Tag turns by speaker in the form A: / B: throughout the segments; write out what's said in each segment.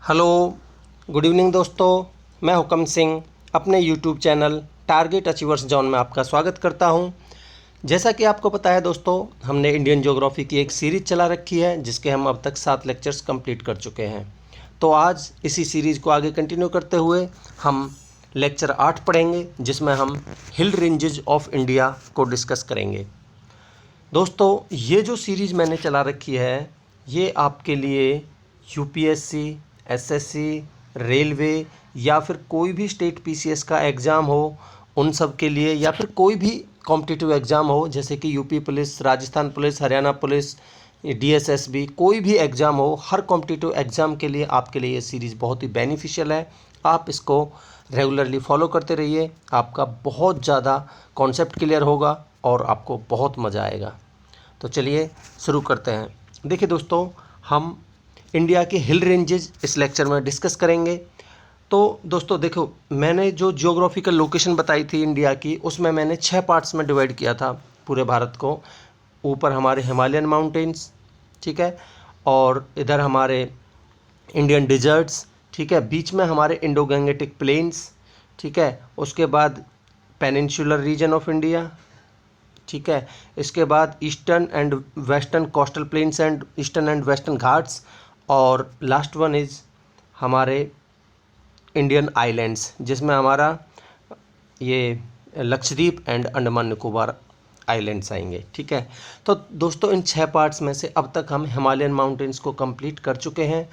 A: Hello, good evening दोस्तों। मैं हुकम सिंह अपने YouTube channel target achievers zone में आपका स्वागत करता हूं। जैसा कि आपको पता है दोस्तों, हमने इंडियन ज्योग्राफी की एक सीरीज़ चला रखी है जिसके हम अब तक 7 लेक्चर्स कंप्लीट कर चुके हैं। तो आज इसी सीरीज़ को आगे कंटिन्यू करते हुए हम लेक्चर 8 पढ़ेंगे जिसमें हम हिल रेंजेज ऑफ इंडिया को डिस्कस करेंगे। दोस्तों, ये जो सीरीज़ मैंने चला रखी है ये आपके लिए यूपीएससी, एसएससी, रेलवे या फिर कोई भी स्टेट पीसीएस का एग्ज़ाम हो उन सब के लिए, या फिर कोई भी कॉम्पिटिटिव एग्ज़ाम हो जैसे कि UP police, Rajasthan police, Haryana police, DSSB, कोई भी एग्ज़ाम हो, हर कॉम्पिटिटिव एग्ज़ाम के लिए आपके लिए ये सीरीज़ बहुत ही बेनिफिशियल है। आप इसको रेगुलरली फॉलो करते रहिए, आपका बहुत ज़्यादा कॉन्सेप्ट क्लियर होगा और आपको बहुत मज़ा आएगा। तो चलिए शुरू करते हैं। देखिए दोस्तों, हम इंडिया के हिल रेंजेस इस लेक्चर में डिस्कस करेंगे। तो दोस्तों देखो, मैंने जो जियोग्राफिकल लोकेशन बताई थी इंडिया की, उसमें मैंने 6 पार्ट्स में डिवाइड किया था पूरे भारत को। ऊपर हमारे हिमालयन माउंटेन्स, ठीक है, और इधर हमारे इंडियन डिजर्ट्स, ठीक है, बीच में हमारे इंडो गंगेटिक प्लेन्स, ठीक है, उसके बाद पेनिनसुलर रीजन ऑफ इंडिया, ठीक है, इसके बाद eastern and western coastal plains and eastern and western Ghats, और लास्ट वन इज़ हमारे इंडियन आइलैंड्स जिसमें हमारा ये लक्षद्वीप एंड अंडमान निकोबार आइलैंड्स आएंगे, ठीक है। तो दोस्तों, इन 6 पार्ट्स में से अब तक हम हिमालयन माउंटेन्स को कंप्लीट कर चुके हैं।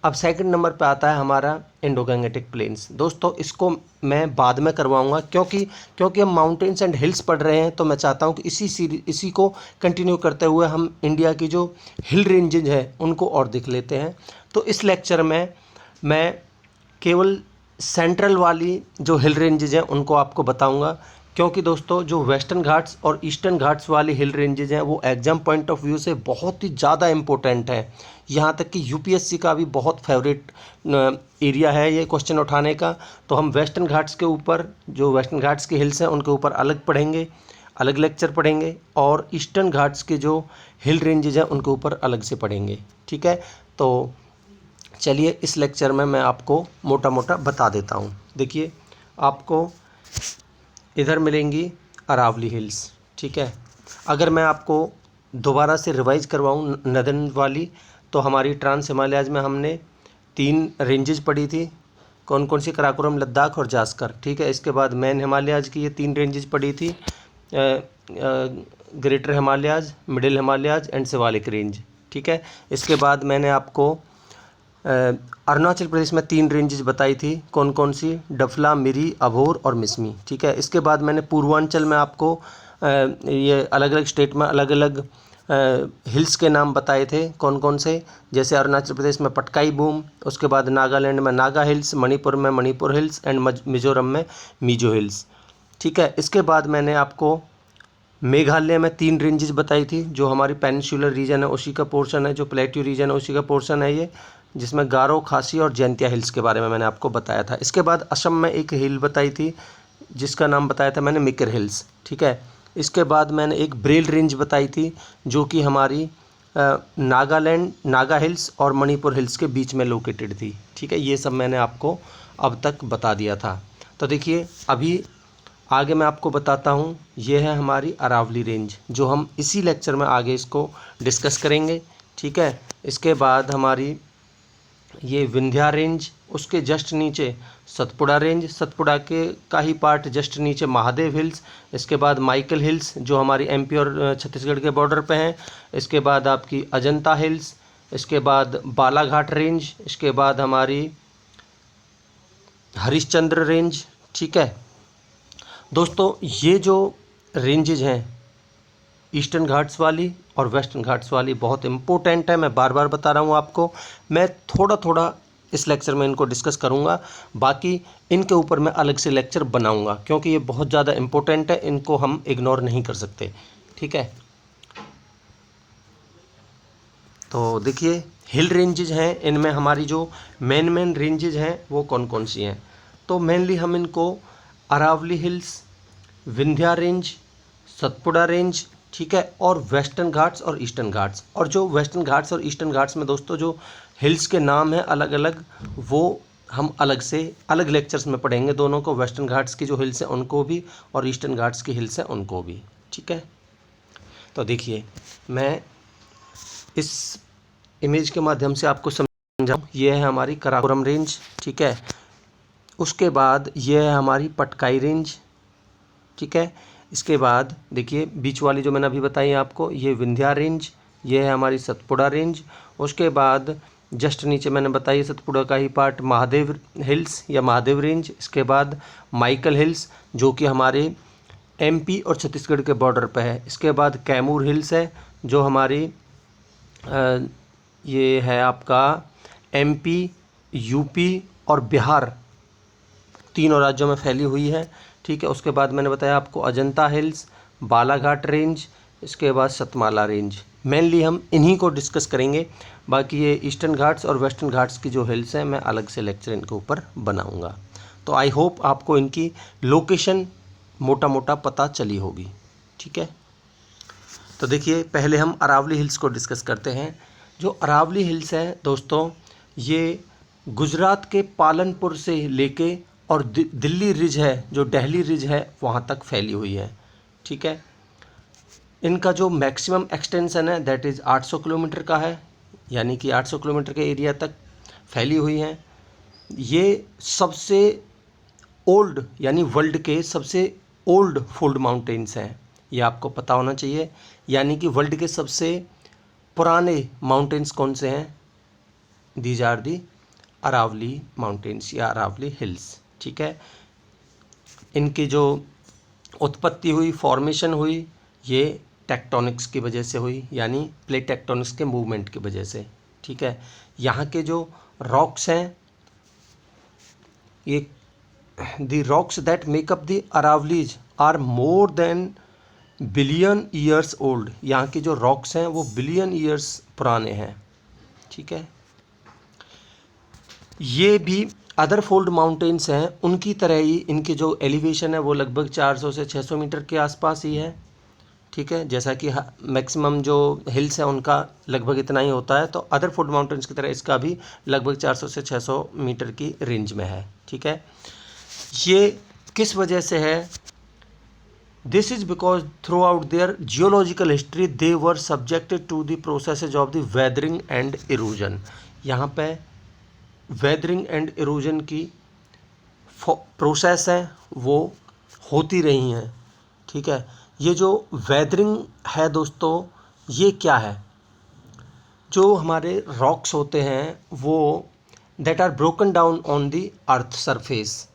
A: अब सेकंड नंबर पे आता है हमारा इंडो गंगेटिक प्लेन्स। दोस्तों, इसको मैं बाद में करवाऊंगा क्योंकि हम माउंटेन्स एंड हिल्स पढ़ रहे हैं, तो मैं चाहता हूं कि इसी को कंटिन्यू करते हुए हम इंडिया की जो हिल रेंजेज है उनको और देख लेते हैं। तो इस लेक्चर में मैं केवल सेंट्रल वाली जो हिल रेंजेज हैं उनको आपको बताऊंगा, क्योंकि दोस्तों जो वेस्टर्न घाट्स और ईस्टर्न घाट्स वाली हिल रेंजेज हैं वो एग्ज़ाम पॉइंट ऑफ व्यू से बहुत ही ज़्यादा इम्पोर्टेंट है। यहाँ तक कि यूपीएससी का भी बहुत फेवरेट एरिया है ये क्वेश्चन उठाने का। तो हम वेस्टर्न घाट्स के ऊपर, जो वेस्टर्न घाट्स की हिल्स हैं उनके ऊपर अलग पढ़ेंगे, अलग लेक्चर पढ़ेंगे, और ईस्टर्न घाट्स के जो हिल रेंजेज हैं उनके ऊपर अलग से पढ़ेंगे, ठीक है। तो चलिए इस लेक्चर में मैं आपको मोटा मोटा बता देता हूँ। देखिए, आपको इधर मिलेंगी अरावली हिल्स, ठीक है। अगर मैं आपको दोबारा से रिवाइज करवाऊँ नदन वाली, तो हमारी ट्रांस हिमालयाज में हमने 3 रेंजेस पढ़ी थी। कौन कौन सी? कराकोरम, लद्दाख और जास्कर, ठीक है। इसके बाद मैन हिमालयाज की ये 3 रेंजेस पढ़ी थी, greater Himalayas, middle Himalayas and Shivalik range, ठीक है। इसके बाद मैंने आपको अरुणाचल प्रदेश में 3 रेंजेस बताई थी। कौन कौन सी? डफला, मिरी, अभोर और मिसमी, ठीक है। इसके बाद मैंने पूर्वांचल में आपको ये अलग अलग स्टेट में अलग अलग हिल्स के नाम बताए थे। कौन कौन से? जैसे अरुणाचल प्रदेश में पटकाई बूम, उसके बाद नागालैंड में नागा हिल्स, मणिपुर में मणिपुर हिल्स एंड मिजोरम में मिजो हिल्स, ठीक है। इसके बाद मैंने आपको मेघालय में 3 रेंजेस बताई थी। जो हमारी पेनिनसुलर रीजन है उसी का पोर्शन है, जो प्लेट्यू रीजन है उसी का पोर्शन है ये, जिसमें गारो, खासी और जैंतिया हिल्स के बारे में मैंने आपको बताया था। इसके बाद असम में एक हिल बताई थी जिसका नाम बताया था मैंने मिकर हिल्स, ठीक है। इसके बाद मैंने एक ब्रेल रेंज बताई थी जो कि हमारी नागालैंड, नागा हिल्स और मणिपुर हिल्स के बीच में लोकेटेड थी, ठीक है। ये सब मैंने आपको अब तक बता दिया था। तो देखिए, अभी आगे मैं आपको बताता हूँ, ये है हमारी अरावली रेंज, जो हम इसी लेक्चर में आगे इसको डिस्कस करेंगे, ठीक है। इसके बाद हमारी ये विंध्या रेंज, उसके जस्ट नीचे सतपुड़ा रेंज, सतपुड़ा के का ही पार्ट जस्ट नीचे महादेव हिल्स। इसके बाद माइकल हिल्स जो हमारी एमपी और छत्तीसगढ़ के बॉर्डर पे हैं। इसके बाद आपकी अजंता हिल्स, इसके बाद बालाघाट रेंज, इसके बाद हमारी हरिश्चंद्र रेंज, ठीक है। दोस्तों, ये जो रेंजेज हैं ईस्टर्न घाट्स वाली और वेस्टर्न घाट्स वाली बहुत इंपॉर्टेंट है। मैं बार बार बता रहा हूँ आपको। मैं थोड़ा थोड़ा इस लेक्चर में इनको डिस्कस करूँगा, बाकी इनके ऊपर मैं अलग से लेक्चर बनाऊँगा क्योंकि ये बहुत ज़्यादा इंपॉर्टेंट है, इनको हम इग्नोर नहीं कर सकते, ठीक है। तो देखिए, हिल रेंजेज हैं, इनमें हमारी जो मेन रेंजेज हैं वो कौन कौन सी हैं। तो मेनली हम इनको Aravalli hills, Vindhya range, Satpura range, ठीक है, और वेस्टर्न घाट्स और ईस्टर्न घाट्स। और जो वेस्टर्न घाट्स और ईस्टर्न घाट्स में दोस्तों जो हिल्स के नाम हैं अलग अलग, वो हम अलग से अलग लेक्चर्स में पढ़ेंगे दोनों को, वेस्टर्न घाट्स की जो हिल्स हैं उनको भी और ईस्टर्न घाट्स की हिल्स हैं उनको भी। ठीक है, तो देखिए मैं इस इमेज के माध्यम से आपको समझाऊँ। ये है हमारी कराकोरम रेंज, ठीक है। उसके बाद ये है हमारी पटकाई रेंज, ठीक है। इसके बाद देखिए बीच वाली जो मैंने अभी बताई आपको, ये विंध्या रेंज, ये है हमारी सतपुड़ा रेंज। उसके बाद जस्ट नीचे मैंने बताई सतपुड़ा का ही पार्ट महादेव हिल्स या महादेव रेंज। इसके बाद माइकल हिल्स जो कि हमारे एमपी और छत्तीसगढ़ के बॉर्डर पे है। इसके बाद कैमूर हिल्स है जो हमारी ये है आपका एमपी, यूपी और बिहार तीनों राज्यों में फैली हुई है, ठीक है। उसके बाद मैंने बताया आपको अजंता हिल्स, बालाघाट रेंज, इसके बाद सतमाला रेंज। मेनली हम इन्हीं को डिस्कस करेंगे, बाकी ये ईस्टर्न घाट्स और वेस्टर्न घाट्स की जो हिल्स हैं मैं अलग से लेक्चर इनके ऊपर बनाऊंगा। तो आई होप आपको इनकी लोकेशन मोटा मोटा पता चली होगी, ठीक है। तो देखिए पहले हम अरावली हिल्स को डिस्कस करते हैं। जो अरावली हिल्स हैं दोस्तों, ये गुजरात के पालनपुर से लेके और दिल्ली रिज है, जो दिल्ली रिज है वहाँ तक फैली हुई है, ठीक है। इनका जो मैक्सिमम एक्सटेंशन है दैट इज़ 800 किलोमीटर का है, यानी कि 800 किलोमीटर के एरिया तक फैली हुई हैं। ये सबसे ओल्ड यानी वर्ल्ड के सबसे ओल्ड फोल्ड माउंटेन्स हैं, ये आपको पता होना चाहिए। यानी कि वर्ल्ड के सबसे पुराने माउंटेन्स कौन से हैं? These are the Aravalli mountains या अरावली हिल्स, ठीक है। इनकी जो उत्पत्ति हुई, फॉर्मेशन हुई, ये टेक्टोनिक्स की वजह से हुई, यानी प्लेट टेक्टोनिक्स के मूवमेंट की वजह से, ठीक है। यहाँ के जो रॉक्स हैं, ये the rocks that make up the Aravallis are more than billion years old. यहाँ के जो रॉक्स हैं वो बिलियन ईयर्स पुराने हैं, ठीक है। ये भी अदर फोल्ड माउंटेन्स हैं उनकी तरह ही इनके जो एलिवेशन है वो लगभग 400 से 600 मीटर के आसपास ही है, ठीक है। जैसा कि मैक्सिमम जो हिल्स है उनका लगभग इतना ही होता है, तो अदर फोल्ड माउंटेन्स की तरह इसका भी लगभग 400 से 600 मीटर की रेंज में है, ठीक है। ये किस वजह से है? This is because throughout their geological history they were subjected to the processes of the weathering and erosion. यहाँ पे वेदरिंग एंड इरोजन की प्रोसेस हैं वो होती रही हैं, ठीक है। ये जो वेदरिंग है दोस्तों, ये क्या है? जो हमारे रॉक्स होते हैं वो that are broken down on the earth surface,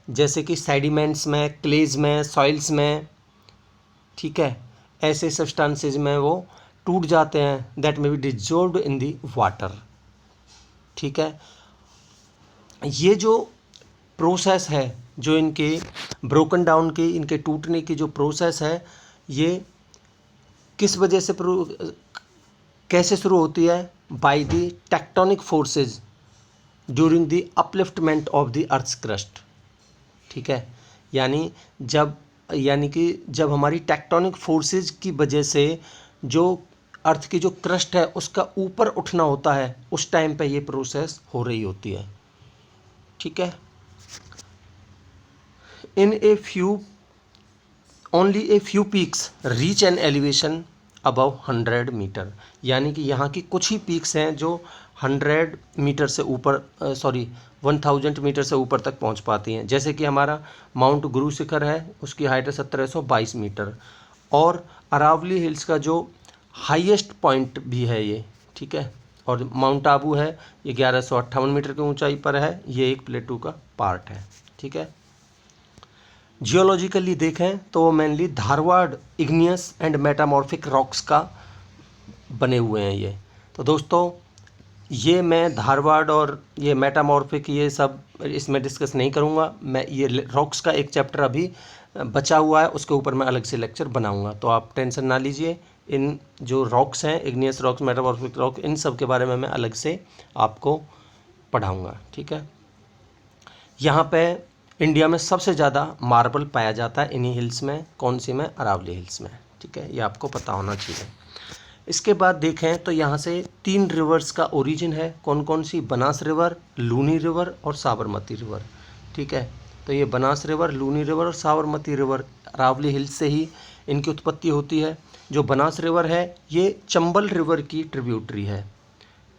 A: जैसे कि सेडिमेंट्स में, क्लेज में, सॉइल्स में, ठीक है, ऐसे सब्सटेंसेज में वो टूट जाते हैं, that may be dissolved in the water, ठीक है। ये जो प्रोसेस है, जो इनके ब्रोकन डाउन की, इनके टूटने की जो प्रोसेस है, ये किस वजह से कैसे शुरू होती है? By the tectonic forces during the upliftment of the earth's crust, ठीक है। यानी कि जब हमारी टेक्टोनिक फोर्सेस की वजह से जो अर्थ की जो क्रस्ट है उसका ऊपर उठना होता है, उस टाइम पे ये प्रोसेस हो रही होती है, ठीक है। Only a few peaks reach an elevation above 100 metre, यानी कि यहाँ की कुछ ही पीक्स हैं जो 100 मीटर से ऊपर 1000 मीटर से ऊपर तक पहुँच पाती हैं। जैसे कि हमारा माउंट गुरु शिखर है, उसकी हाइट है 1722 मीटर, और अरावली हिल्स का जो हाईएस्ट पॉइंट भी है ये, ठीक है। और माउंट आबू है, ये 1158 मीटर की ऊंचाई पर है, ये एक प्लेटू का पार्ट है, ठीक है। जियोलॉजिकली देखें तो वो mainly Dharwad igneous and metamorphic rocks का बने हुए हैं ये। तो दोस्तों ये मैं धारवाड़ और ये मेटामॉर्फिक ये सब इसमें डिस्कस नहीं करूँगा, मैं ये रॉक्स का एक चैप्टर अभी बचा हुआ है, उसके ऊपर मैं अलग से लेक्चर बनाऊँगा, तो आप टेंशन ना लीजिए। इन जो रॉक्स हैं, इग्नियस रॉक्स, मेटामॉर्फिक रॉक, इन सब के बारे में मैं अलग से आपको पढ़ाऊँगा, ठीक है। यहाँ पे इंडिया में सबसे ज़्यादा मार्बल पाया जाता है इन्हीं हिल्स में, कौन सी में? अरावली हिल्स में, ठीक है, ये आपको पता होना चाहिए। इसके बाद देखें तो यहाँ से 3 रिवर्स का ओरिजिन है, कौन कौन सी, बनास रिवर, लूनी रिवर और साबरमती रिवर। ठीक है, तो ये बनास रिवर, लूनी रिवर और साबरमती रिवर अरावली हिल्स से ही इनकी उत्पत्ति होती है। जो बनास रिवर है ये चंबल रिवर की ट्रिब्यूटरी है,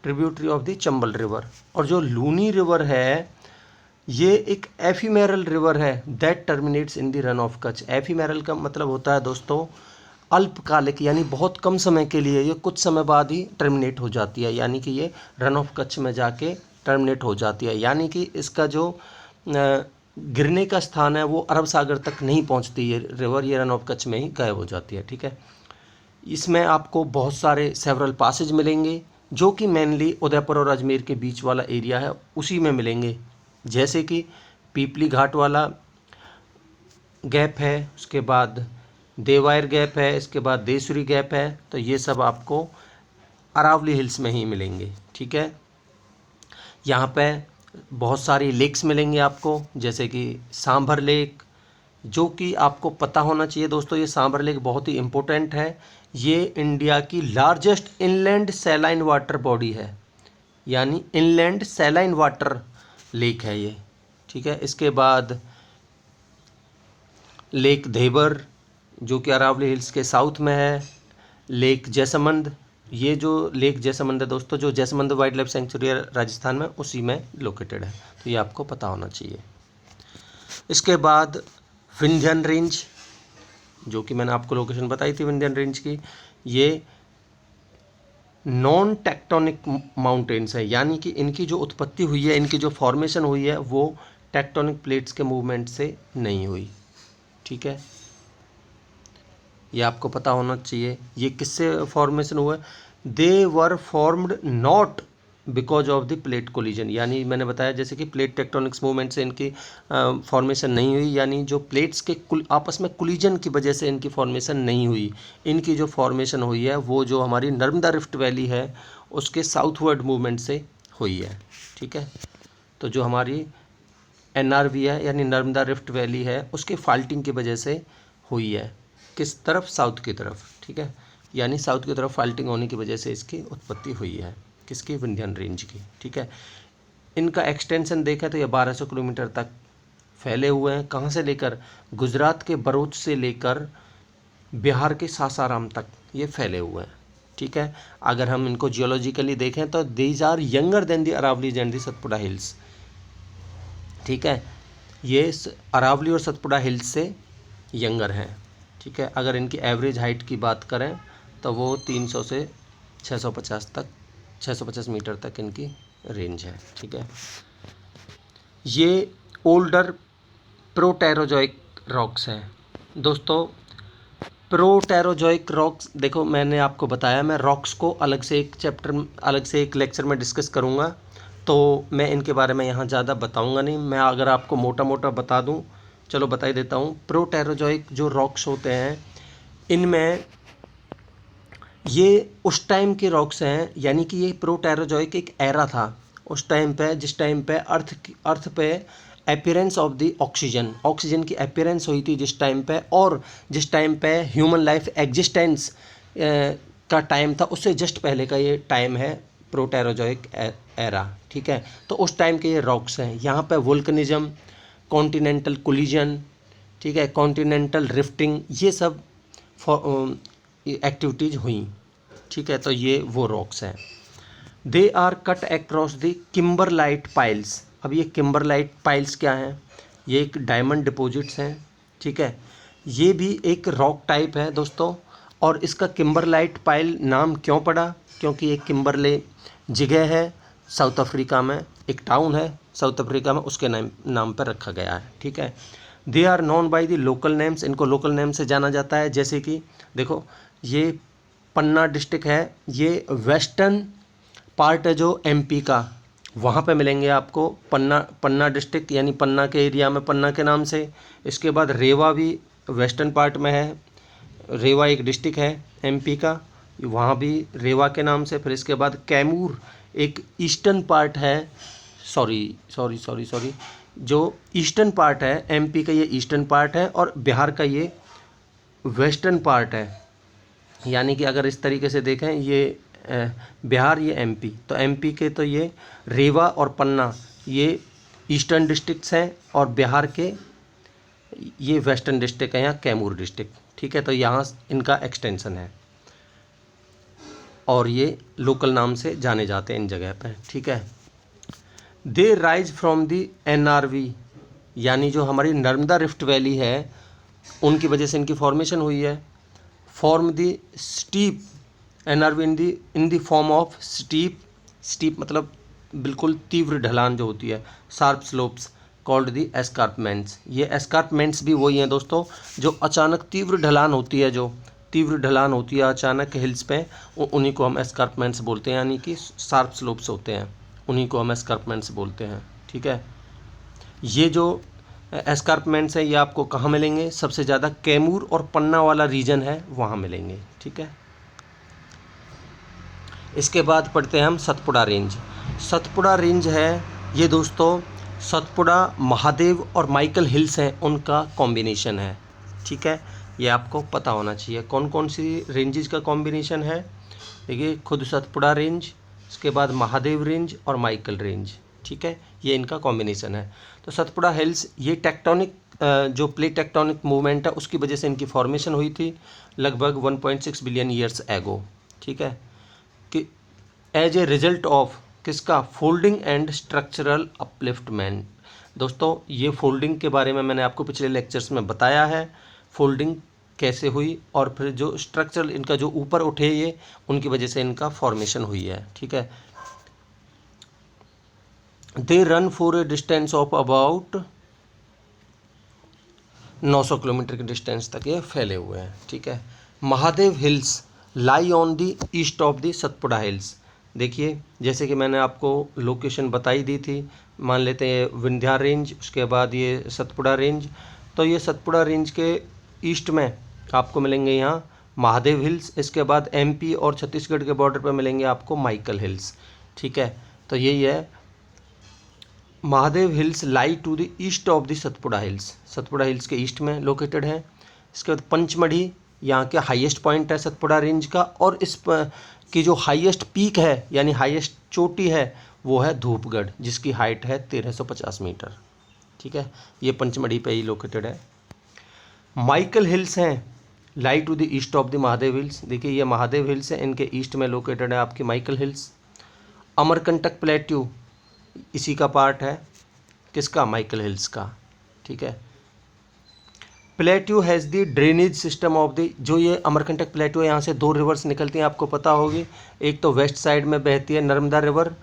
A: tributary of the Chambal river. और जो लूनी रिवर है ये एक एफीमेरल रिवर है that terminates in the run of Kutch. Ephemeral का मतलब होता है दोस्तों अल्पकालिक, यानी बहुत कम समय के लिए, ये कुछ समय बाद ही टर्मिनेट हो जाती है, यानी कि ये रन ऑफ कच्छ में जाके टर्मिनेट हो जाती है, यानी कि इसका जो गिरने का स्थान है वो अरब सागर तक नहीं पहुंचती ये रिवर, ये रन ऑफ कच्छ में ही गायब हो जाती है। ठीक है, इसमें आपको बहुत सारे सेवरल पासेज मिलेंगे जो कि मेनली उदयपुर और अजमेर के बीच वाला एरिया है उसी में मिलेंगे, जैसे कि पीपली घाट वाला गैप है, उसके बाद देवायर गैप है, इसके बाद देसुरी गैप है, तो ये सब आपको अरावली हिल्स में ही मिलेंगे। ठीक है, यहाँ पे बहुत सारी लेक्स मिलेंगे आपको, जैसे कि सांभर लेक, जो कि आपको पता होना चाहिए दोस्तों, ये सांभर लेक बहुत ही इम्पोर्टेंट है। ये इंडिया की largest inland saline water body है, यानी इनलैंड सैलाइन वाटर लेक है ये। ठीक है, इसके बाद लेक धेबर जो कि अरावली हिल्स के साउथ में है, लेक जैसमंद, ये जो लेक जैसमंद है दोस्तों, जो जैसमंद वाइल्ड लाइफ सेंचुरी है राजस्थान में, उसी में लोकेटेड है, तो ये आपको पता होना चाहिए। इसके बाद विंध्यन रेंज, जो कि मैंने आपको लोकेशन बताई थी विंध्यन रेंज की, ये नॉन टेक्टोनिक माउंटेन्स है, यानी कि इनकी जो उत्पत्ति हुई है, इनकी जो फॉर्मेशन हुई है वो टेक्टोनिक प्लेट्स के मूवमेंट से नहीं हुई। ठीक है, ये आपको पता होना चाहिए। ये किससे फॉर्मेशन हुआ है, they were formed not because of the plate collision, यानी मैंने बताया जैसे कि प्लेट टेक्टोनिक्स मूवमेंट से इनकी फॉर्मेशन नहीं हुई, यानी जो प्लेट्स के आपस में कोलिजन की वजह से इनकी फॉर्मेशन नहीं हुई। इनकी जो फॉर्मेशन हुई है वो जो हमारी नर्मदा रिफ्ट वैली है उसके साउथवर्ड मूवमेंट से हुई है। ठीक है, तो जो हमारी NRV है यानी नर्मदा रिफ्ट वैली है उसके फाल्टिंग की वजह से हुई है, किस तरफ, साउथ की तरफ। ठीक है, यानी साउथ की तरफ फाल्टिंग होने की वजह से इसकी उत्पत्ति हुई है, किसकी, विंध्यन रेंज की। ठीक है, इनका एक्सटेंशन देखें तो ये 1200 किलोमीटर तक फैले हुए हैं, कहाँ से लेकर, गुजरात के बरूच से लेकर बिहार के सासाराम तक ये फैले हुए हैं। ठीक है, अगर हम इनको जियोलॉजिकली देखें तो these are younger than the Aravallis and the Satpura hills. ठीक है, ये अरावली और सतपुड़ा हिल्स से यंगर हैं। ठीक है, अगर इनकी एवरेज हाइट की बात करें तो वो 300 से 650 मीटर तक इनकी रेंज है। ठीक है, ये ओल्डर प्रोटेरोजोइक रॉक्स हैं दोस्तों। प्रोटेरोजोइक रॉक्स, देखो मैंने आपको बताया मैं रॉक्स को अलग से एक चैप्टर, अलग से एक लेक्चर में डिस्कस करूँगा, तो मैं इनके बारे में यहाँ ज़्यादा बताऊँगा नहीं। मैं अगर आपको मोटा मोटा बता दूँ, चलो बता ही देता हूँ। प्रोटेरोजोइक जो रॉक्स होते हैं इनमें ये उस टाइम के रॉक्स हैं, यानी कि ये प्रोटेरोजोइक एक एरा था उस टाइम पे, जिस टाइम पे अर्थ पे अपीयरेंस ऑफ द ऑक्सीजन की अपीयरेंस हुई थी जिस टाइम पे, और जिस टाइम पे ह्यूमन लाइफ एग्जिस्टेंस का टाइम था उससे जस्ट पहले का ये टाइम है प्रोटेरोजोइक एरा। ठीक है, तो उस टाइम के ये रॉक्स हैं। यहाँ पे वोल्कनिज्म, कॉन्टिनेंटल कोलिजन, ठीक है, कॉन्टिनेंटल रिफ्टिंग, ये सब एक्टिविटीज़ हुई। ठीक है, तो ये वो रॉक्स हैं। They are cut across the kimberlite piles. अब ये किम्बरलाइट पाइल्स क्या हैं, ये एक डायमंड डिपॉजिट्स हैं। ठीक है, ये भी एक रॉक टाइप है दोस्तों, और इसका किम्बरलाइट पाइल नाम क्यों पड़ा, क्योंकि ये किम्बरले जगह है साउथ अफ्रीका में, एक टाउन है साउथ अफ्रीका में, उसके नाम पर रखा गया है। ठीक है, they are known by the local names, इनको लोकल नेम से जाना जाता है, जैसे कि देखो ये पन्ना डिस्ट्रिक्ट है, ये वेस्टर्न पार्ट है जो MP का, वहाँ पे मिलेंगे आपको पन्ना डिस्ट्रिक्ट, यानी पन्ना के एरिया में पन्ना के नाम से। इसके बाद रेवा भी वेस्टर्न पार्ट में है, रेवा एक डिस्ट्रिक्ट है MP का, वहाँ भी रेवा के नाम से। फिर इसके बाद कैमूर एक ईस्टर्न पार्ट है, सॉरी जो ईस्टर्न पार्ट है MP का, ये ईस्टर्न पार्ट है, और बिहार का ये वेस्टर्न पार्ट है। यानी कि अगर इस तरीके से देखें, ये बिहार, ये एमपी, तो एमपी के तो ये रीवा और पन्ना ये ईस्टर्न डिस्ट्रिक्ट्स हैं, और बिहार के ये वेस्टर्न डिस्ट्रिक्ट है, यहाँ कैमूर डिस्ट्रिक्ट। ठीक है, तो यहाँ इनका एक्सटेंशन है और ये लोकल नाम से जाने जाते हैं इन जगह पे। ठीक है, they rise from the NRV, यानी जो हमारी नर्मदा रिफ्ट वैली है उनकी वजह से इनकी फॉर्मेशन हुई है। Form the steep NRV in the form of steep, steep मतलब बिल्कुल तीव्र ढलान जो होती है, शार्प स्लोप्स कॉल्ड दी एस्कार्पमेंट्स। ये एस्कार्पमेंट्स भी वही हैं दोस्तों जो अचानक तीव्र ढलान होती है, जो तीव्र ढलान होती है अचानक हिल्स पे, उन्हीं को हम एस्कार्पमेंट्स बोलते हैं, यानी कि शार्प स्लोप्स होते हैं, उन्हीं को हम एस्कार्पमेंट्स बोलते हैं। ठीक है, ये जो एस्कार्पमेंट्स हैं ये आपको कहाँ मिलेंगे? सबसे ज़्यादा कैमूर और पन्ना वाला रीजन है वहाँ मिलेंगे। ठीक है, इसके बाद पढ़ते हैं हम सतपुड़ा रेंज। सतपुड़ा रेंज है ये दोस्तों, सतपुड़ा, महादेव और माइकल हिल्स हैं उनका कॉम्बिनेशन है। ठीक है, ये आपको पता होना चाहिए कौन कौन सी रेंजेस का कॉम्बिनेशन है। देखिए, खुद सतपुड़ा रेंज, इसके बाद महादेव रेंज और माइकल रेंज। ठीक है, ये इनका कॉम्बिनेशन है। तो सतपुड़ा हिल्स ये टेक्टोनिक जो प्लेट टेक्टोनिक मूवमेंट है उसकी वजह से इनकी फॉर्मेशन हुई थी लगभग 1.6 बिलियन ईयर्स एगो। ठीक है, कि एज ए रिजल्ट ऑफ किसका? Folding and structural upliftment. दोस्तों, ये फोल्डिंग के बारे में मैंने आपको पिछले लेक्चर्स में बताया है, फोल्डिंग कैसे हुई, और फिर जो स्ट्रक्चरल इनका जो ऊपर उठे ये, उनकी वजह से इनका फॉर्मेशन हुई है। ठीक है, they run for a distance of about 900 kilometre के डिस्टेंस तक ये फैले हुए हैं। ठीक है, Mahadev hills lie on the east of the Satpura hills. देखिए, जैसे कि मैंने आपको लोकेशन बताई दी थी, मान लेते हैं विंध्या रेंज, उसके बाद ये सतपुड़ा रेंज। तो ये सतपुड़ा रेंज के ईस्ट में आपको मिलेंगे यहाँ महादेव हिल्स, इसके बाद एमपी और छत्तीसगढ़ के बॉर्डर पर मिलेंगे आपको माइकल हिल्स। ठीक है, तो यही है, Mahadev hills lie to the east of the Satpura hills, Satpura hills के ईस्ट में लोकेटेड है। इसके बाद पंचमढ़ी यहाँ के हाईएस्ट पॉइंट है सतपुड़ा रेंज का, और इस की जो हाईएस्ट पीक है यानी हाईएस्ट चोटी है वो है धूपगढ़, जिसकी हाइट है 1350 मीटर। ठीक है, ये पंचमढ़ी पे ही लोकेटेड है। माइकल हिल्स हैं lie to the east of the Mahadev hills. देखिए, ये महादेव हिल्स है, इनके ईस्ट में लोकेटेड है आपकी माइकल हिल्स। अमरकंटक प्लेट्यू इसी का पार्ट है, किसका? माइकल हिल्स का। ठीक है, plateau has the drainage system of the, जो ये अमरकंटक प्लेट्यू है यहाँ से दो रिवर्स निकलती हैं, आपको पता होगी। एक तो वेस्ट साइड में बहती है नर्मदा रिवर,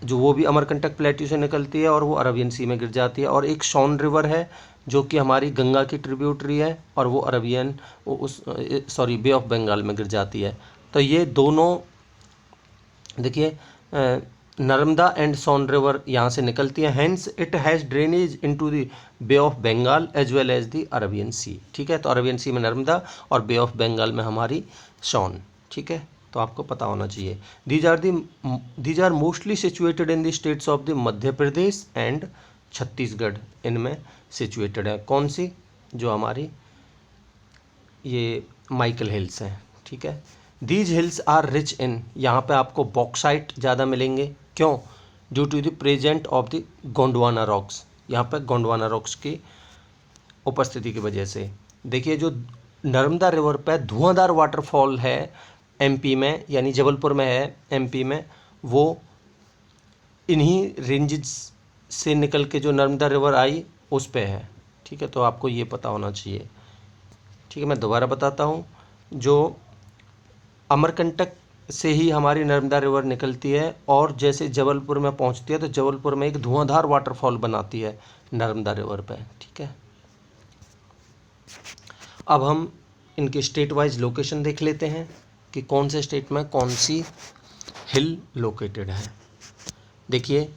A: जो वो भी अमरकंटक प्लेट्यू से निकलती है और वो अरबियन सी में गिर जाती है, और एक सोन रिवर है जो कि हमारी गंगा की ट्रिब्यूटरी है और वो अरबियन बे ऑफ बंगाल में गिर जाती है। तो ये दोनों देखिए नर्मदा एंड सोन रिवर यहाँ से निकलती है, hence it has drainage into the Bay of Bengal as well as the Arabian Sea. ठीक है, तो अरबियन सी में नर्मदा और बे ऑफ बंगाल में हमारी सोन। ठीक है, तो आपको पता होना चाहिए। These are mostly situated in the states of the Madhya Pradesh and Chhattisgarh, इनमें सिचुएटेड है। कौन सी? जो हमारी ये माइकल हिल्स हैं। ठीक है, these hills are rich in, यहाँ पे आपको बॉक्साइट ज़्यादा मिलेंगे। क्यों? Due to the present of the Gondwana rocks, यहाँ पे गोंडवाना रॉक्स की उपस्थिति की वजह से। देखिए, जो नर्मदा रिवर पे धुआंधार वाटरफॉल है एमपी में, यानी जबलपुर में है एमपी में, वो इन्हीं रेंजेस से निकल के जो नर्मदा रिवर आई उस पे है। ठीक है, तो आपको ये पता होना चाहिए। ठीक है, मैं दोबारा बताता हूँ, जो अमरकंटक से ही हमारी नर्मदा रिवर निकलती है और जैसे जबलपुर में पहुंचती है तो जबलपुर में एक धुआंधार वाटरफॉल बनाती है नर्मदा रिवर पे। ठीक है, अब हम इनके स्टेट वाइज लोकेशन देख लेते हैं कि कौन से स्टेट में कौन सी हिल लोकेटेड है। देखिए,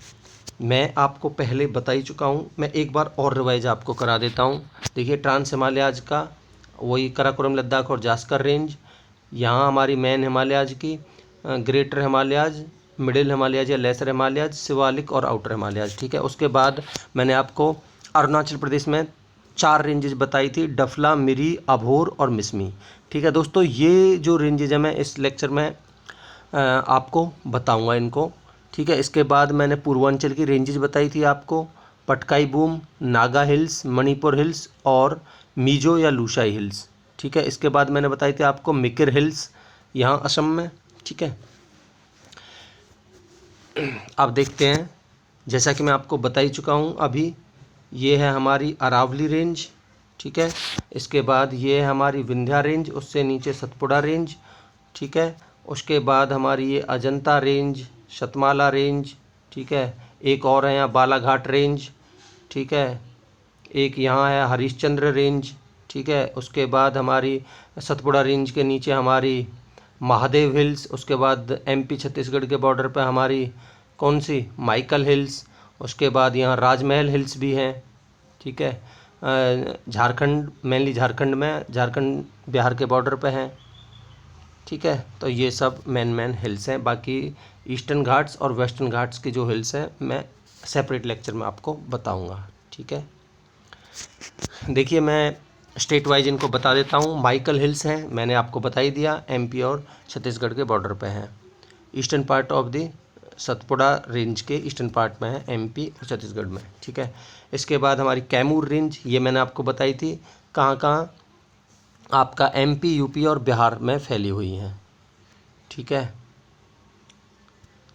A: मैं आपको पहले बता ही चुका हूँ, मैं एक बार और रिवाइज आपको करा देता हूँ। देखिए, ट्रांस हिमालयाज का वही कराकोरम लद्दाख और जास्कर रेंज, यहाँ हमारी मेन हिमालयाज की ग्रेटर हिमालयाज, मिडिल हिमालयाज या लेसर हिमालयाज, शिवालिक और आउटर हिमालयाज। ठीक है, उसके बाद मैंने आपको अरुणाचल प्रदेश में 4 रेंजेस बताई थी, डफला, मिरी, अभोर और मिसमी। ठीक है दोस्तों, ये जो रेंजेज है मैं इस लेक्चर में आपको बताऊंगा इनको। ठीक है, इसके बाद मैंने पूर्वांचल की रेंजेज बताई थी आपको, Patkai boom, Naga hills, Manipur hills और मीजो या लूशाई हिल्स। ठीक है, इसके बाद मैंने बताई थी आपको मिकिर हिल्स यहाँ असम में। ठीक है, अब देखते हैं, जैसा कि मैं आपको बता ही चुका हूँ अभी, ये है हमारी अरावली रेंज। ठीक है, इसके बाद ये है हमारी विंध्या रेंज, उससे नीचे सतपुड़ा रेंज। ठीक है, उसके बाद हमारी ये अजंता रेंज, शतमाला रेंज। ठीक है, एक और है यहाँ बालाघाट रेंज। ठीक है, एक यहाँ है हरिश्चंद्र रेंज। ठीक है, उसके बाद हमारी सतपुड़ा रेंज के नीचे हमारी महादेव हिल्स। उसके बाद एमपी छत्तीसगढ़ के बॉर्डर पर हमारी कौन सी माइकल हिल्स। उसके बाद यहाँ राजमहल हिल्स भी हैं। ठीक है, झारखंड, मेनली झारखंड में, झारखंड बिहार के बॉर्डर पे हैं। ठीक है, तो ये सब मेन हिल्स हैं। बाकी ईस्टर्न घाट्स और वेस्टर्न घाट्स की जो हिल्स हैं मैं सेपरेट लेक्चर में आपको बताऊंगा। ठीक है, देखिए मैं स्टेट वाइज इनको बता देता हूँ। माइकल हिल्स हैं, मैंने आपको बता ही दिया, एमपी और छत्तीसगढ़ के बॉर्डर पे हैं। Eastern part of the Satpura range के ईस्टर्न पार्ट में है, एमपी और छत्तीसगढ़ में। ठीक है, इसके बाद हमारी कैमूर रेंज, ये मैंने आपको बताई थी कहाँ कहाँ, आपका एमपी, यूपी और बिहार में फैली हुई हैं। ठीक है,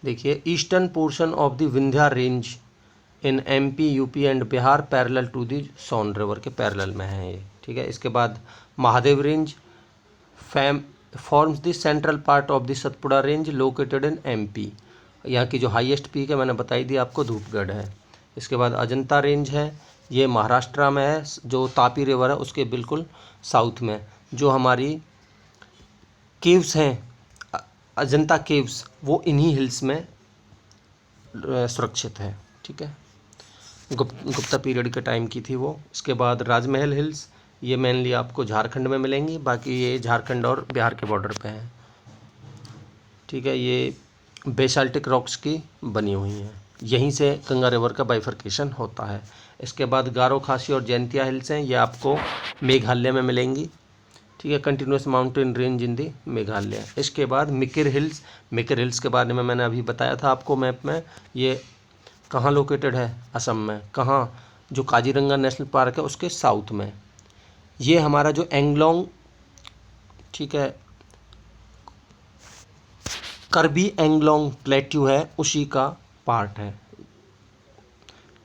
A: देखिए eastern portion of the Vindhya range in MP, UP and Bihar parallel to the Son river के पैरेलल में है ये। ठीक है, इसके बाद Mahadev range forms the central part of the Satpura range located in MP. यहाँ की जो हाईएस्ट पीक है मैंने बताई दी आपको, धूपगढ़ है। इसके बाद अजंता रेंज है, ये महाराष्ट्र में है, जो तापी रिवर है उसके बिल्कुल साउथ में। जो हमारी केव्स हैं, अजंता केव्स, वो इन्हीं हिल्स में सुरक्षित है। ठीक है, गुप्ता पीरियड के टाइम की थी वो। इसके बाद राजमहल हिल्स, ये मेनली आपको झारखंड में मिलेंगी, बाकी ये झारखंड और बिहार के बॉर्डर पे हैं। ठीक है, ये बेसाल्टिक रॉक्स की बनी हुई हैं, यहीं से गंगा रिवर का बाइफर्केशन होता है। इसके बाद गारो खासी और जैंतिया हिल्स हैं, ये आपको मेघालय में मिलेंगी। ठीक है, कंटिन्यूस माउंटेन रेंज इन दी मेघालय। इसके बाद मिकिर हिल्स, मिकिर हिल्स के बारे में मैंने अभी बताया था आपको मैप में। ये कहाँ लोकेटेड है, असम में। कहाँ, जो काजीरंगा नेशनल पार्क है उसके साउथ में। ये हमारा जो एंगलोंग, ठीक है, करबी एंगलोंग प्लेट्यू है, उसी का पार्ट है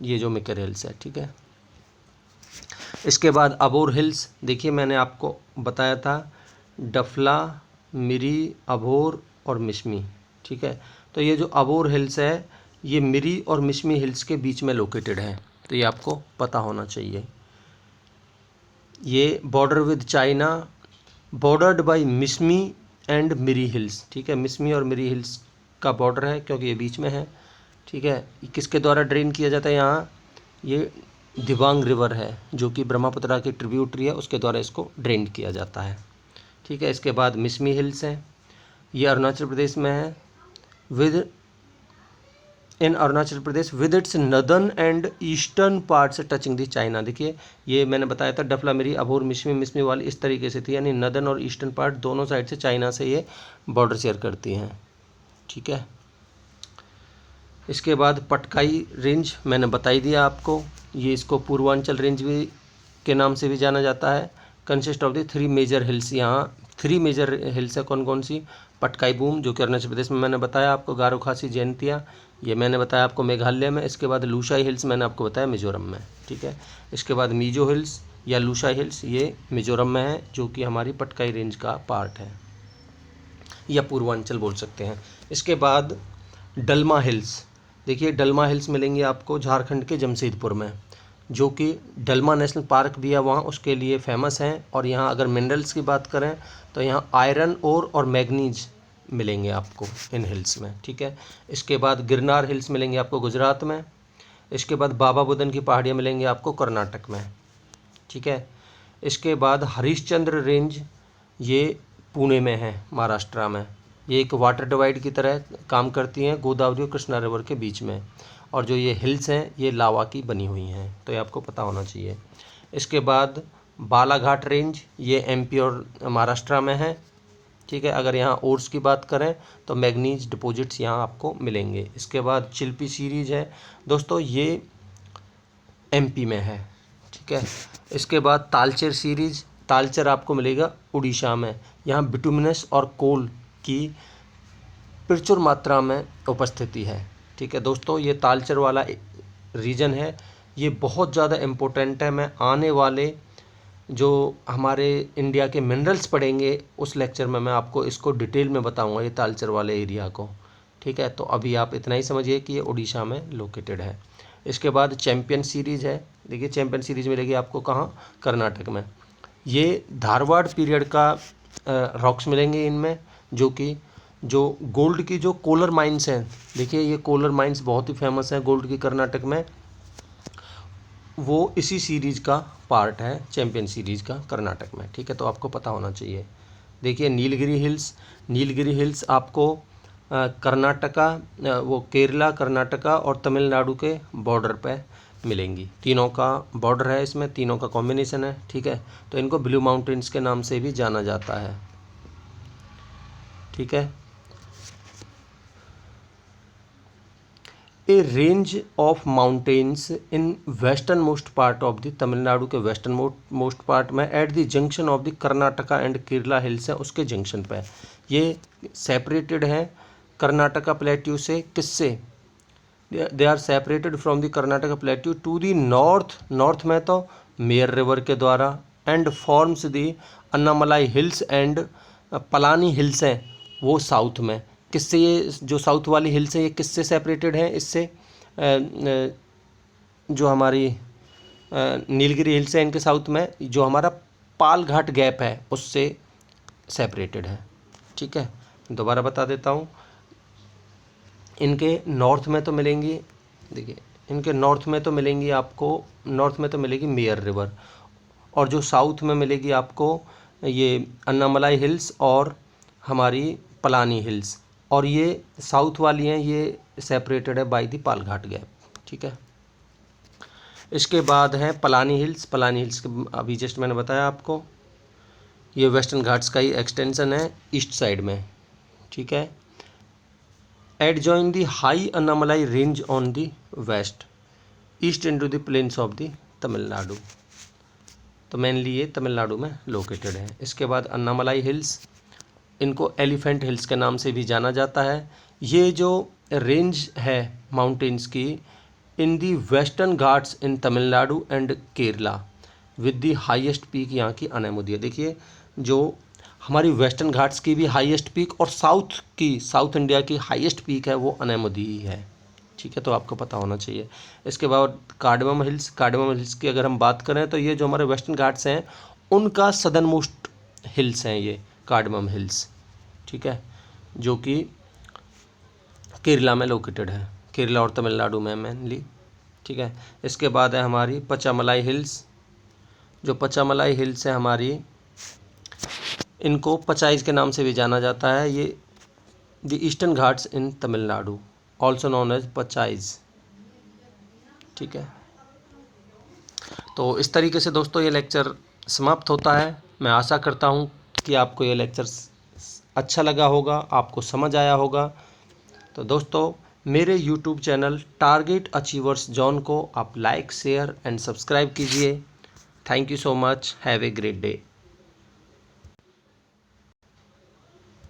A: ये जो मिकिर हिल्स है। ठीक है, इसके बाद अबोर हिल्स, देखिए मैंने आपको बताया था डफला, मिरी, अबोर और मिश्मी। ठीक है, तो ये जो अबोर हिल्स है ये मिरी और मिश्मी हिल्स के बीच में लोकेटेड है, तो ये आपको पता होना चाहिए। ये border with China, bordered by Mishmi and Miri hills. ठीक है, मिश्मी और मिरी हिल्स का बॉर्डर है क्योंकि ये बीच में है। ठीक है, किसके द्वारा ड्रेन किया जाता है यहाँ, ये दिबांग रिवर है जो कि ब्रह्मपुत्रा की ट्रिब्यूटरी है, उसके द्वारा इसको ड्रेन किया जाता है। ठीक है, इसके बाद मिश्मी हिल्स हैं, ये अरुणाचल प्रदेश में है, with in Arunachal Pradesh with its northern and eastern parts touching the China. देखिए ये मैंने बताया था डफला मिरी, अबोर, मिश्मी, मिश्मी वाली इस तरीके से थी, यानी नदर्न और ईस्टर्न पार्ट दोनों साइड से चाइना से ये बॉर्डर शेयर करती हैं। ठीक है, इसके बाद पटकाई रेंज मैंने बताई दिया आपको, ये इसको पूर्वांचल रेंज भी के नाम से भी जाना जाता है। Consist of the 3 major hills, यहाँ 3 मेजर हिल्स है। कौन कौन सी, पटकाई बूम जो कि अरुणाचल प्रदेश में मैंने बताया आपको, गारो खासी, जैंतिया ये मैंने बताया आपको मेघालय में। इसके बाद लूशाई हिल्स मैंने आपको बताया मिजोरम में। ठीक है, इसके बाद मीजो हिल्स या लूशाई हिल्स, ये मिजोरम में है जो कि हमारी पटकाई रेंज का पार्ट है या पूर्वांचल बोल सकते हैं। इसके बाद डलमा हिल्स, देखिए डलमा हिल्स मिलेंगे आपको झारखंड के जमशेदपुर में, जो कि डलमा नेशनल पार्क भी है वहाँ, उसके लिए फेमस हैं। और यहाँ अगर मिनरल्स की बात करें तो यहाँ आयरन ओर और मैग्नीज मिलेंगे आपको इन हिल्स में। ठीक है, इसके बाद गिरनार हिल्स मिलेंगे आपको गुजरात में। इसके बाद बाबा बुदन की पहाड़ियाँ मिलेंगी आपको कर्नाटक में। ठीक है, इसके बाद हरिश्चंद्र रेंज, ये पुणे में है, महाराष्ट्र में। ये एक वाटर डिवाइड की तरह काम करती हैं गोदावरी और कृष्णा रिवर के बीच में, और जो ये हिल्स हैं ये लावा की बनी हुई हैं, तो ये आपको पता होना चाहिए। इसके बाद बालाघाट रेंज, ये एमपी और महाराष्ट्र में है। ठीक है, अगर यहाँ ओर्स की बात करें तो मैग्नीज डिपॉजिट्स यहाँ आपको मिलेंगे। इसके बाद चिल्पी सीरीज है दोस्तों, ये एमपी में है। ठीक है, इसके बाद तालचेर सीरीज, तालचेर आपको मिलेगा उड़ीसा में। यहाँ बिटुमिनस और कोल की प्रचुर मात्रा में उपस्थिति है। ठीक है दोस्तों, ये तालचेर वाला रीजन है, ये बहुत ज़्यादा इम्पोर्टेंट है। मैं आने वाले जो हमारे इंडिया के मिनरल्स पढ़ेंगे उस लेक्चर में मैं आपको इसको डिटेल में बताऊंगा, ये तालचेर वाले एरिया को। ठीक है, तो अभी आप इतना ही समझिए कि ये उड़ीसा में लोकेटेड है। इसके बाद चैम्पियन सीरीज़ है। देखिए चैम्पियन सीरीज़ मिलेगी आपको कहाँ, कर्नाटक में। ये धारवाड़ पीरियड का रॉक्स मिलेंगे इनमें, जो गोल्ड की जो कोलर माइंस हैं, देखिए ये कोलर माइंस बहुत ही फेमस हैं गोल्ड की कर्नाटक में, वो इसी सीरीज़ का पार्ट है, चैम्पियन सीरीज़ का कर्नाटक में। ठीक है, तो आपको पता होना चाहिए। देखिए नीलगिरी हिल्स, नीलगिरी हिल्स आपको कर्नाटका, वो केरला, कर्नाटका और तमिलनाडु के बॉर्डर पे मिलेंगी। तीनों का बॉर्डर है इसमें, तीनों का कॉम्बिनेशन है। ठीक है, तो इनको ब्लू माउंटेन्स के नाम से भी जाना जाता है। ठीक है, ए range of mountains in western most part of the, Tamil Nadu के वेस्टर्न मोस्ट पार्ट में at the junction of the Karnataka and Kerala hills है, उसके जंक्शन पे ये सेपरेटेड हैं कर्नाटका प्लेट्यू से। किससे? They are separated from the Karnataka plateau to the north, north में तो मेयर रिवर के द्वारा, and forms the Annamalai hills and Palani hills हैं वो साउथ में। किससे? ये जो साउथ वाली हिल्स हैं ये किससे सेपरेटेड हैं? इससे जो हमारी नीलगिरी हिल्स है इनके साउथ में, जो हमारा पाल घाट गैप है उससे सेपरेटेड है। ठीक है, दोबारा बता देता हूँ, इनके नॉर्थ में तो मिलेंगी, देखिए इनके नॉर्थ में तो मिलेंगी आपको, नॉर्थ में तो मिलेगी मेयर रिवर, और जो साउथ में मिलेगी आपको ये अन्नामलाई हिल्स और हमारी पलानी हिल्स, और ये साउथ वाली हैं ये सेपरेटेड है बाय द पालघाट गैप। ठीक है, इसके बाद है पलानी हिल्स। पलानी हिल्स के अभी जस्ट मैंने बताया आपको, ये वेस्टर्न घाट्स का ही एक्सटेंशन है ईस्ट साइड में। ठीक है, adjoin the high Annamalai range on the west east into the planes of the Tamil Nadu, तो मेनली ये तमिलनाडु में लोकेटेड है। इसके बाद अन्नामलाई हिल्स, इनको एलिफेंट हिल्स के नाम से भी जाना जाता है। ये जो रेंज है माउंटेन्स की in the Western Ghats in Tamil Nadu and Kerala with the highest peak यहाँ की अनेमुदी है। देखिए जो हमारी वेस्टर्न घाट्स की भी हाईएस्ट पीक और साउथ इंडिया की हाईएस्ट पीक है वो अनेमुदी ही है। ठीक है, तो आपको पता होना चाहिए। इसके बाद कार्डमम हिल्स, कार्डमम हिल्स की अगर हम बात करें तो ये जो हमारे वेस्टर्न घाट्स हैं उनका सदर्न मोस्ट हिल्स हैं ये कार्डमम हिल्स। ठीक है, जो कि केरला में लोकेटेड है, केरला और तमिलनाडु में मेनली। ठीक है, इसके बाद है हमारी पचामलाई हिल्स। जो पचामलाई हिल्स है हमारी, इनको पचाइज के नाम से भी जाना जाता है। ये the Eastern Ghats in Tamil Nadu also known as पचाइज। ठीक है, तो इस तरीके से दोस्तों ये लेक्चर समाप्त होता है। मैं आशा करता हूँ कि आपको ये लेक्चर अच्छा लगा होगा, आपको समझ आया होगा। तो दोस्तों मेरे YouTube channel target achievers John को आप लाइक, शेयर एंड सब्सक्राइब कीजिए। Thank you so much, have a great day.